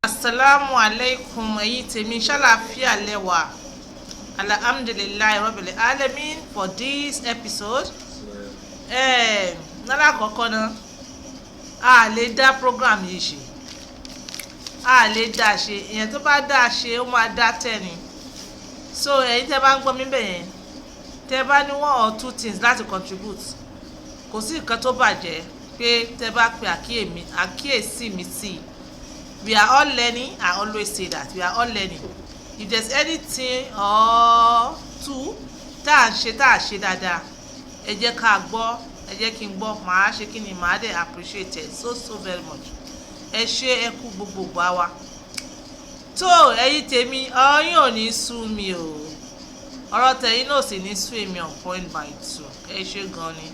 Assalamu alaikum ẹ̀yin tèmi ṣàlàáfíà lẹ́wà alhamdulillahi rabbil alamin for this episode. Lálákọ̀ọ́kọ́ náà a lè dá program yìí ṣe, a lè dá ṣe, èèyàn tó bá dá ṣe ó máa dá tẹ̀ni. So ẹ̀yin tẹ́ bá ń gbọ́ mi bẹ̀ yẹn, tẹ́ bá ní one or two things láti contribute, kò sí nǹkan tó bàjẹ́ pé tẹ́ bá pe àkíyèsí mi sí i. We are all learning. I always say that we are all learning. If there's anything or two tá à ṣe dáadáa, ẹ jẹ́ ká gbọ́, ẹ jẹ́ kí n gbọ́, màá ṣe kí ni, màá dẹ̀ appreciate it so very much. Ẹ ṣé, ẹ kú gbogbo wa. Tó ẹ̀yin tèmi, ọ̀rọ̀ yín ò ní sú mi o, ọ̀rọ̀ tẹ̀yin náà sì ní sú èmi on point by two. Ẹ ṣé gan ni.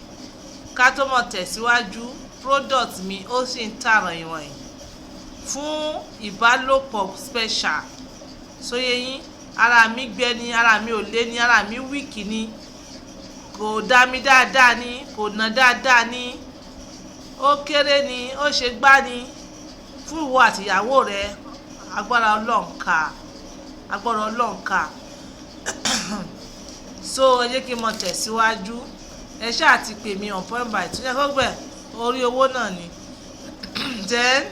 Ká tó mọ̀ tẹ̀síwájú, product mi ó sì ń tààràn ìwọ̀nyí fún ìbálòpọ̀ special. Sóyè yín, ara mi gbẹ ni, ara mi ò lé ni, ara mi wíìkì ni, kò dá mi dáadáa ni, kò ná dáadáa ni, ó kéré ni, ó ṣe gbá ni. Fún ìwọ àti ìyàwó rẹ, agbára Ọlọ́run ká. So ẹ jẹ́ kí n mọ̀ tẹ̀síwájú. Ẹ ṣáà ti pè mí on point by two. Ẹ kọ́ gbẹ̀ orí owó náà ni. Then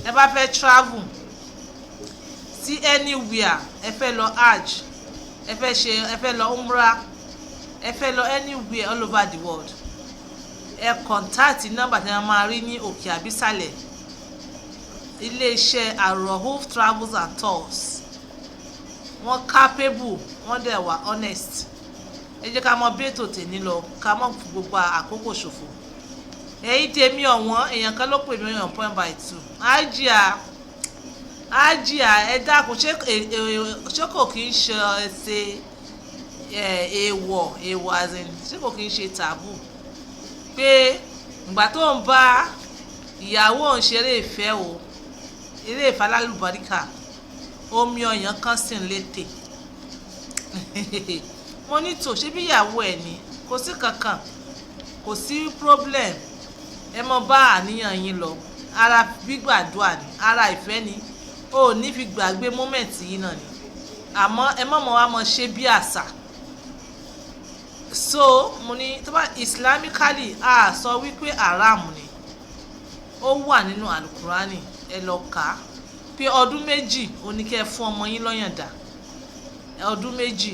ẹ bá fẹ́ travel sí anywhere, ẹ fẹ́ lọ hajj, ẹ fẹ́ lọ umrah, ẹ fẹ́ lọ anywhere all over the world, ẹ contact nọ́mbà tí wọ́n máa rí ní òkè àbísàlẹ̀, iléeṣẹ́ Awon travels and tours. Wọ́n capable, wọ́n dẹ̀ wà honest. Ẹ jẹ́ ká mọ bí ètò tèmi lọ, ká mọ̀ fún gbogbo àkókò ṣòfò. Ẹ̀yin tèmi ọ̀wọ́n, èèyàn kan ló pè mí on point by two. Ájíà ẹ dákun, ṣé kò kí ń ṣe èèwọ̀ azin, ṣé kò kí ń ṣe tàbú pé ìgbà tó ń bá ìyàwó ń ṣeré ìfẹ́ o, eré ìfẹ́ alálùbáríkà, omi ọyàn kan sì ń létè. Mo ní tò, ṣé bí ìyàwó ẹ̀ ní, kò sí kankan, kò sí problem. Ẹ mọ bá àníyàn yín lọ, ara gbígbàdúrà ni, ara ìfẹ́ ni, o ò ní fi gbàgbé moment yìí náà ni. Àmọ́ ẹ mọ̀ wá mọ̀ ṣe bí àṣà. So mo ní tó bá islamically a sọ wípé haram ni, ó wà nínú alukurani, ẹ lọ kà á pé ọdún méjì oníkẹ́ fún ọmọ yín lọ́yàndà, ọdún méjì.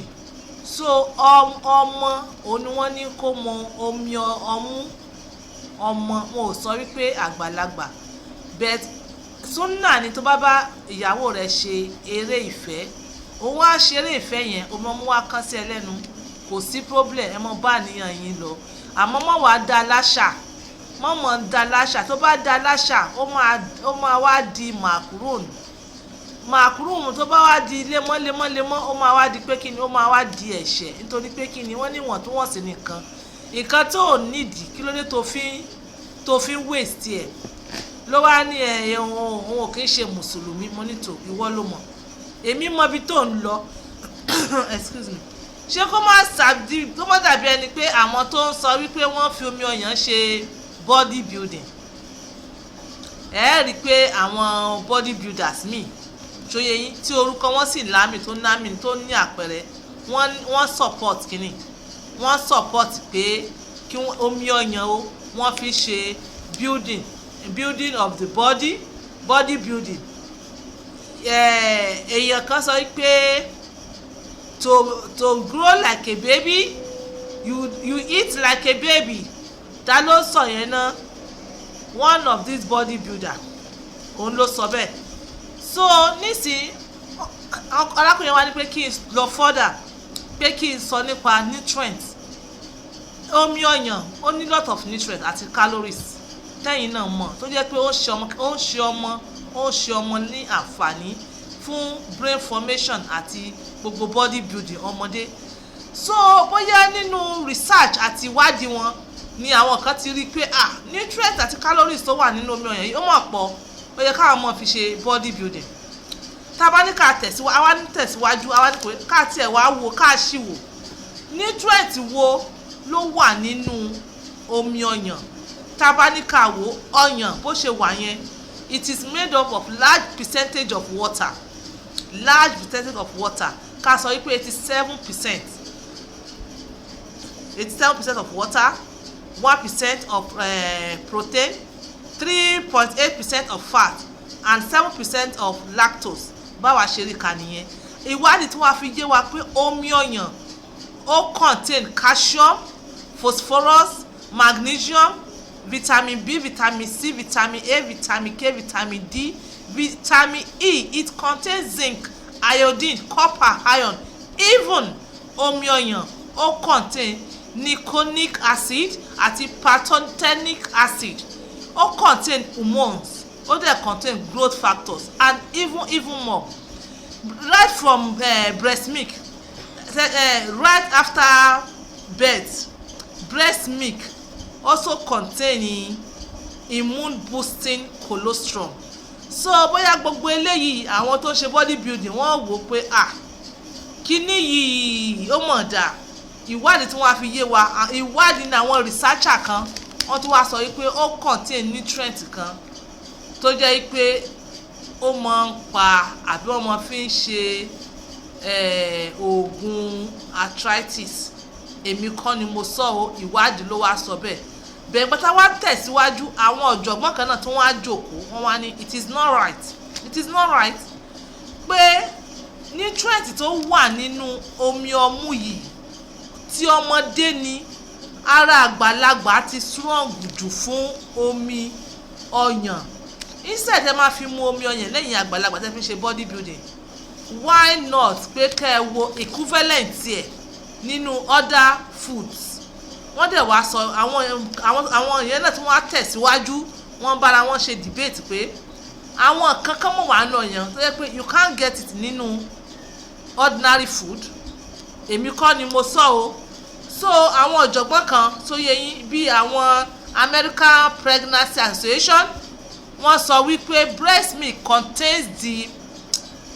So ọmọ òní wọ́n ní kó mọ omi ọmú ọmọ, wọn ò sọ wípé àgbàlagbà. But súnà ni tó bá ìyàwó rẹ̀ ṣe eré ìfẹ́, òun á ṣe eré ìfẹ́ yẹn, omi ọmú wá kán sí ẹlẹ́nu, kò sí problem. Ẹ mọ bá àníyàn yín lọ, àmọ́ mọ̀ wá dá láṣà, mọ̀ ń dá láṣà. Tó bá dá láṣà, ó máa wá di màkúrùn tó bá wá di lemọ́, ó máa wá di pé kíni, ó máa wá di ẹ̀ṣẹ̀. Nítorí pé kíni, wọ́n ní wọ̀ntúnwọ̀nsì nǹkan tó ò nídìí, kí ló dé tó fi ń waste ẹ̀. Ló wá ní òun ò kí ń ṣe mùsùlùmí. Mo ní tò, ìwọ ló mọ̀, èmi mọ ibi tó ń lọ. Excuse me. Ṣé kó má dàbí ẹni pé àwọn tó ń sọ wípé wọ́n fi omi ọyàn ṣe body building, ẹ rí i pé àwọn body builders míì, ṣóyè yín, tí orúkọ wọn sì lámì tó ní àpẹẹrẹ, wọ́n support kínní, wọ́n support pé kí omi ọyàn o wọ́n fi ṣe building of the body building. Èèyàn kan sọ pé to grow like a baby you eat like a baby. Ta ló sọ yẹn náà? One of these body builder, òun ló sọ bẹ́ẹ̀. So nísìnyí arákùnrin wa ní pé kí n lọ further, pé kí n sọ nípa nutrients. Omi ọyàn ó ní lot of nutrients àti calories tẹ́yìn náà mọ̀, tó jẹ́ pé ó ń ṣe ọmọ ní àǹfààní fún brain formation àti gbogbo body building ọmọdé. So bóyá nínú research àti ìwádìí wọn ni àwọn kan ti rí pé nutrients àti calories tó wà nínú omi ọyàn yìí ó mọ̀ pọ̀, ó yẹ káwọn ọmọ fi ṣe body building. Tá bá ní ká tẹ̀síwájú, àwa ní kò ká tiẹ̀ wá wò, ká ṣì wò nutrient wo ló wà nínú omi ọyàn. Tá bá ní ká wò ọyàn bó ṣe wà yẹn, it is made up of large percentage of water ká sọ wípé 87% of water, 1% of protein, 3.8% of fat and 7% of lactose. Báwa ṣe rí kà nìyẹn. Ìwádìí tí wọ́n fi yé wa pé omi ọyàn ó contain calcium, phosphorus, magnesium, vitamin B, vitamin C, vitamin A, vitamin K, vitamin D, vitamin E. It contains zinc, iodine, copper, iron. Even omi ọyàn ó contain niconic acid àti pantothenic acid. Ó contain hormones, ó dẹ̀ contain growth factors and even more. Right from breast milk, right after birth, breast milk also contain immune boosting colostrum. So bóyá gbogbo eléyìí àwọn tó ń ṣe body building wọ́n wò pé kíní yìí ó mọ̀ dá. Ìwádìí tí wọ́n fi yé wa, ìwádìí ní àwọn researcher kan wọ́n tún wá sọ wípé ó contain nutrient kan tó jẹ́ wípé ó máa ń pa àbí wọ́n máa fi ń ṣe oògùn arthritis. Èmi kọ́ ni mo sọ o, ìwádìí ló wá sọ bẹ́ẹ̀. Bẹ́ẹ̀ gbọ́dọ̀ wá tẹ̀síwájú àwọn ọ̀jọ̀gbọ́n kan náà tí wọ́n á jókòó wọ́n wá ní it is not right pé nutrient tó wà nínú omi ọmú yìí tí ọmọdé ni ara àgbàlagbà ti strong jù fún omi ọyàn. Instead ẹ máa fi mu omi ọyàn lẹ́yìn àgbàlagbà tẹ́ fi ṣe body building, why not pé kẹ́ ẹ wo equivalent ẹ̀ nínú other foods. Wọ́n dẹ̀ wá sọ àwọn ìyẹn náà tí wọ́n á tẹ̀síwájú wọ́n bára wọn ṣe debate pé àwọn kankan mọ̀ wá náà yẹn tó yẹ pé you can't get it nínú ordinary food. Èmi kọ́ ni mo sọ o. So àwọn ọ̀jọ̀gbọ́n kan tó yẹ yín bí àwọn American Pregnancy Association wọ́n sọ wípé breast milk contains the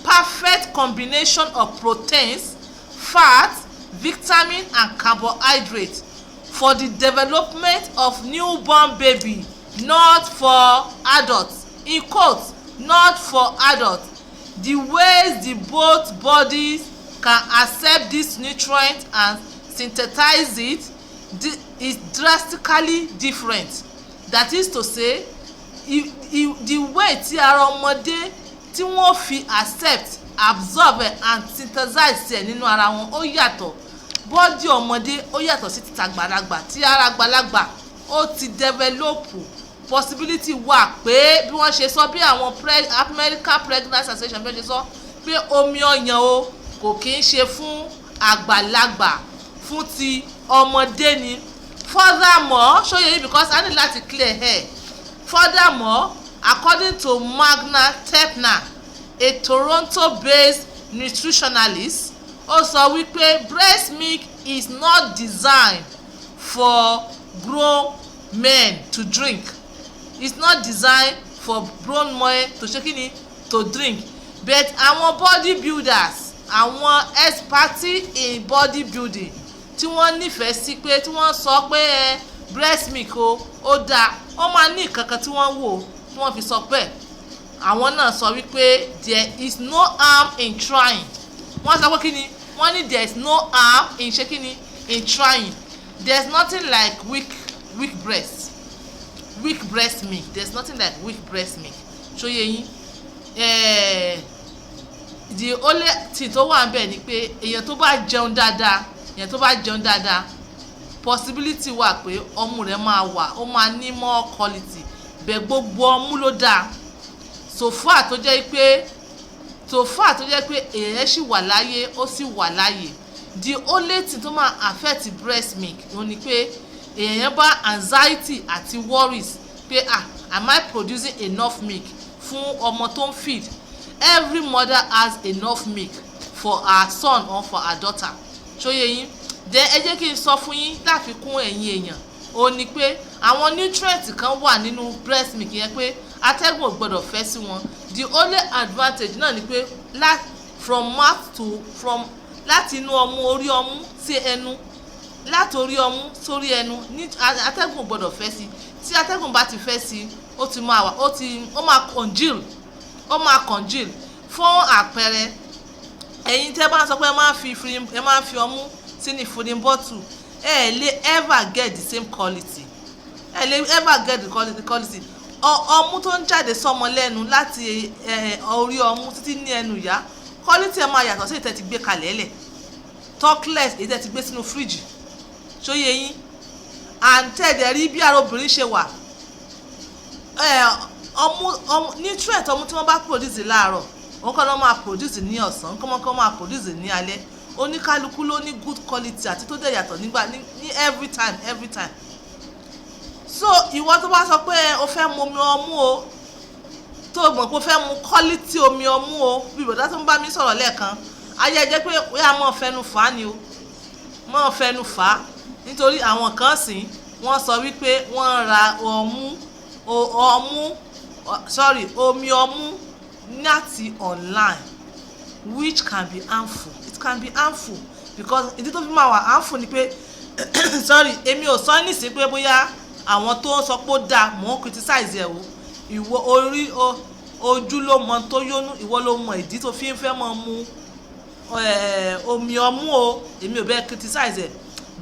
perfect combination of proteins, fat, vitamin and carbohydrate for the development of newborn baby, not for adults. In quotes, not for adults. The ways the both bodies can accept this nutrient and synthesize it is drastically different. That is to say, the way tí ara ọmọdé tí wọ́n fi accept, absorb and synthesize ẹ̀ nínú ara wọn ó yàtọ̀. Bọ́dì ọmọdé ó yàtọ̀ sí títa àgbàlagbà. Tí ara àgbàlagbà ó ti develop, possibility wà pé bí wọ́n ṣe sọ bí àwọn American Pregnancy Association bí wọ́n ṣe sọ pé omi ọyàn o kò kí ń ṣe fún àgbàlagbà, fún ti ọmọdé ni. Furthermore, show you because I need láti clear hair. Furthermore, according to Magna Tepner, a Toronto-based nutritionalist, ó sọ wípé breast milk is not designed for grown men to drink. It's not designed for grown men to drink. But àwọn body builders, àwọn experts in body building tí wọ́n nífẹ̀ẹ́ sí pé tí wọ́n sọ pé breast milk ó dáa, ó máa ní ìkankan tí wọ́n wò tí wọ́n fi sọ pé àwọn náà sọ wípé there is no harm in trying. Wọ́n sọ pé kí ni wọ́n ní there is no harm in in trying. There is nothing like weak breast milk. There is nothing like weak breast milk. Ṣó yé yín the only thing tó wà níbẹ̀ ni pé èèyàn tó bá jẹun dáadáa possibility wà pé ọmú rẹ̀ máa wà, ó máa ní more quality. Bẹ́ẹ̀ gbogbo ọmú ló dáa so far tó jẹ́ pé èèyàn sì wà láyé ó sì wà láyé. The only thing tó máa affect breast milk òun ni pé èèyàn bá anxiety àti worries pé am I producing enough milk fún ọmọ tó ń feed. Every mother has enough milk for her son or for her daughter. Ṣó yé yín. Then ẹ jẹ́ kí n sọ fún yín láfikún ẹ̀yin èèyàn ó ní pé àwọn nutrients kan wà nínú breast milk yẹn pé atẹ́gùn ò gbọ́dọ̀ fẹ́ sí wọn. The only advantage náà ni pé láti inú ọmú orí ọmú sí ẹnu, láti orí ọmú sórí ẹnu ní atẹ́gùn ò gbọ́dọ̀ fẹ́ sí. tí atẹ́gùn bá ti fẹ́ sí ó ti máa wà ó máa congeal fún àpẹẹrẹ ẹ̀yin tẹ́ bá ń sọ pé ẹ máa fi ọmú sínú fooding bottle ẹ lè ever get the same quality ọmú tó ń jáde sọmọ lẹ́nu láti orí ọmú títí ní ẹnu ìyá quality ẹ máa yàtọ̀ sí ìtẹ́ ti gbé kalẹ̀ lẹ̀ talkless èyí tẹ́ ti gbé sínú fíríjì ṣóyè yín and tẹ́ẹ̀dẹ̀ rí bí ara obìnrin ṣe wà nutrient ọmú tí wọ́n bá produce láàárọ̀ òun kọ́ ló máa produce ní ọ̀sán kọ́ máa produce ní alẹ́ oníkálukú ló ní good quality àti tó dẹ̀ yàtọ̀ nígbà ní every time so ìwọ tó bá sọ pé o fẹ́ mu omi ọmú o tó mọ̀ pé o fẹ́ mu quality omi ọmú o bí bọ̀dá tó ń bá mi sọ̀rọ̀ lẹ́ẹ̀kan ayé ẹ jẹ́ pé ó yà mọ́ fẹnu fà á ni o mọ́ fẹnu fà á nítorí àwọn kan sìn wọ́n sọ wípé wọ́n ra omi ọmú láti online which can be harmful. It can be harmful because ìdí tó fi máa wà harmful ni pé èmi ò sọ nísìnyí pé bóyá àwọn tó ń sọ pé ó dáa mò ń criticize ẹ̀ o ìwọ orí ojú ló mọ tó yónú ìwọ ló mọ ìdí tó fi ń fẹ́ mọ mu omi ọmú o èmi ò bẹ́ẹ̀ criticize ẹ̀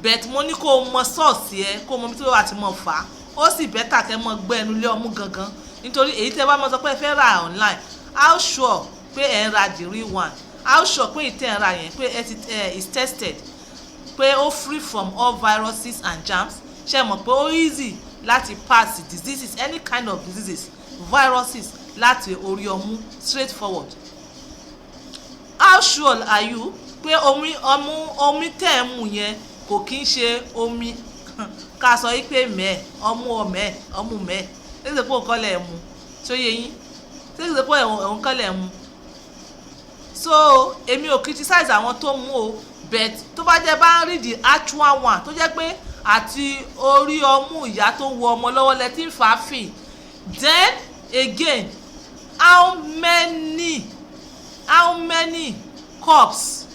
but mo ní kó o mọ sọ́ọ̀sì ẹ kó o mọ bí tó wà tí mo fà á ó sì bẹ́tà kẹ́ mọ gbẹ́ ẹnu lé ọmú gangan nítorí èyí tẹ́ bá mọ sọ pé ẹ fẹ́ rà online how sure pé ẹ ń ra the real one how sure pé ìtẹ̀ ń ra yẹn pé is tested pé ó free from all viruses and germs ṣe mọ̀ pé ó easy láti pass diseases any kind of diseases viruses láti orí ọmú straight forward how sure are you pé omi tẹ̀ ń mu yẹn kò kí ń ṣe omi ká sọ yí pé ọmú mẹ́ẹ̀ ṣé pé òun kọ́ lẹ̀ mu tó yẹ yín ṣé pé òun kọ́ lẹ̀ mu so èmi ò criticize àwọn tó mú o but tó bá jẹ́ bá ń rí the actual one tó jẹ́ pé àti orí ọmú ìyá tó wọ ọmọ lọ́wọ́ lẹ tí ń fà á fì then again how many cups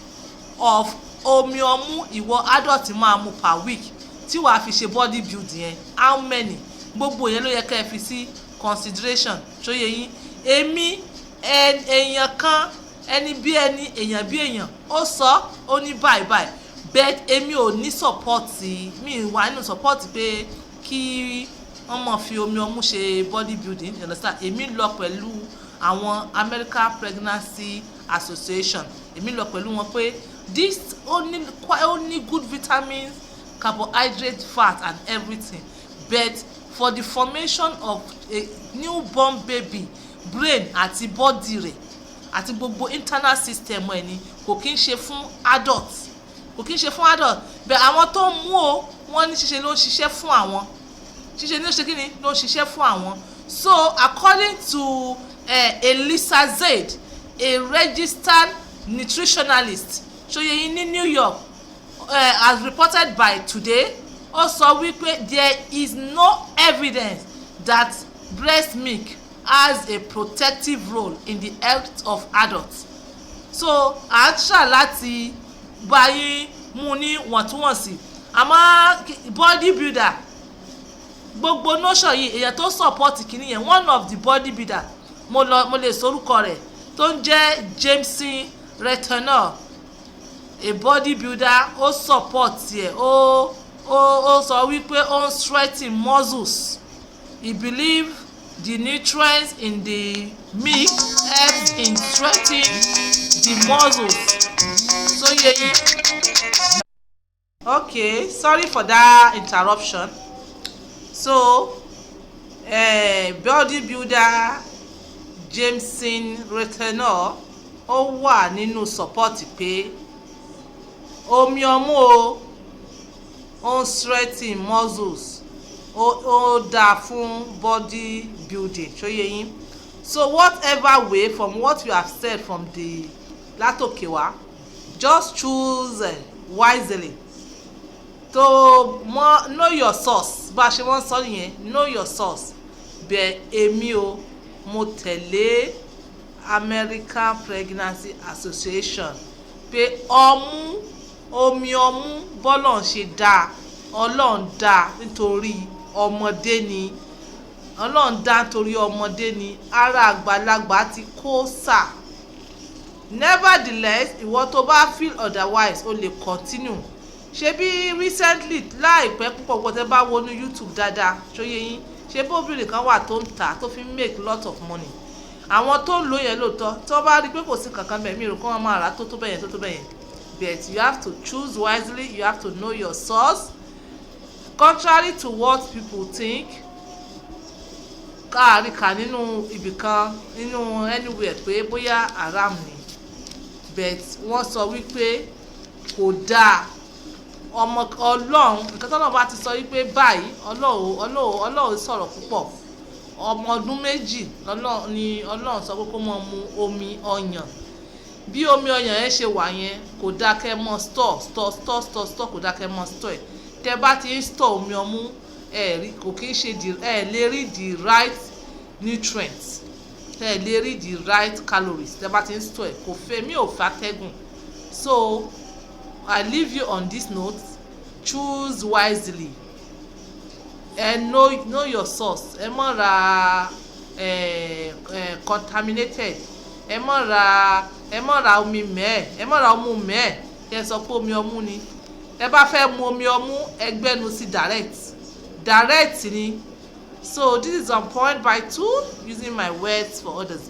of omi ọmú ìwọ adult máa mu per week tí wàá fi ṣe body build yẹn how many gbogbo yẹn ló yẹ kẹ́ ẹ fi sí consideration ṣóyè yín èmi èèyàn kan ẹni bí ẹni èèyàn bí èèyàn ó sọ ó ní báyìí but èmi ò ní support mi wà nínú support pé kí wọ́n mọ̀ fi omi ọmú ṣe body building you understand èmi lọ pẹ̀lú àwọn American Pregnancy Association èmi lọ pẹ̀lú wọn pé this only good vitamins carbohydrate fat and everything but for the formation of a newborn baby brain àti body rẹ̀ àti gbogbo internal system ẹ̀ ni kò kí ń ṣe fún adult bẹ́ẹ̀ àwọn tó mú o wọ́n ní ṣíṣe ló ń ṣiṣẹ́ fún àwọn ló ń ṣiṣẹ́ fún àwọn so according to Elisa Zaid a registered nutritionalist ṣòyẹ̀yìn ní New York as reported by Today ó sọ wípé there is no evidence that breast milk has a protective role in the health of adults so à ń ṣà láti báyìí mú ní wọ̀ntúnwọ̀nsì àmọ́ body builder gbogbo notion yìí èyàn tó support kìíní yẹn one of the body builder mo lè sorúkọ rẹ̀ tó ń jẹ́ Jameson Retinol a body builder ó support yẹ ó sọ wípé ó ń strengthen muscles he believe the nutrients in the milk helps in strengthening the muscles so yeah. Okay, sorry for that interruption. So body builder Jameson Retinol ó wà nínú support pé omi ọmú ó ń strengthen muscles ó dáa fún body building ṣóyè yín so whatever way from what you have said from the látòkèwá just choose wisely to know your source bá a ṣe wọ́n sọ nìyẹn know your source bẹ́ẹ̀ èmi o mo tẹ̀lé American Pregnancy Association pé omi ọmú bọ́lọ̀ ń ṣe dáa ọlọ́run dáa nítorí ọmọdé ni Ọlọ́run dá torí ọmọdé ni ara àgbàlagbà ti kó sà. Nevertheless ìwọ tó bá feel otherwise o lè continue. Ṣebí recently láìpẹ́ púpọ̀ pọ̀ tẹ́ bá wọnú YouTube dáadáa ṣóyé yín ṣe bó obìnrin kan wà tó ń tà tó fi ń make lot of money. Àwọn tó ń lò yẹn lóòótọ́ tó bá rí pé kò sí kankan bẹ́ẹ̀ mi rò kó wọn máa rà tó tó bẹ́yẹn tó tó bẹ́yẹn. But you have to choose wisely, you have to know your source. Contrary to what people think, káàrí kà nínú ibìkan nínú anywhere pé bóyá haram ni, but wọ́n sọ wípé kò dáa. Ọmọ Ọlọ́run nǹkan tọ́lọ́run bá ti sọ wípé báyìí Ọlọ́run sọ̀rọ̀ púpọ̀. Ọmọ ọdún méjì ni Ọlọ́run sọ pé kó máa mu omi ọyàn. Bí omi ọyàn yẹn ṣe wà yẹn kò dáa kẹ́ mọ́ store kò dáa kẹ́ mọ́ store ẹ̀. Tẹ́ bá ti ń store omi ọmú kò kí ń ṣe lè rí the right nutrients, lè rí the right calories. Tẹ́ bá ti ń store ẹ̀ kò fẹ́ mi ò fẹ́ atẹ́gùn. So I leave you on this note. Choose wisely and know your source. Ẹ má ra contaminated. Ẹ má ra omi mẹ́ẹ̀. Ẹ má ra ọmú mẹ́ẹ̀. Ẹ sọ pé omi ọmú ni. Ẹ bá fẹ́ mu omi ọmú ẹ gbẹ́nu sí direct ni. So this is on point by 2 using my words for others.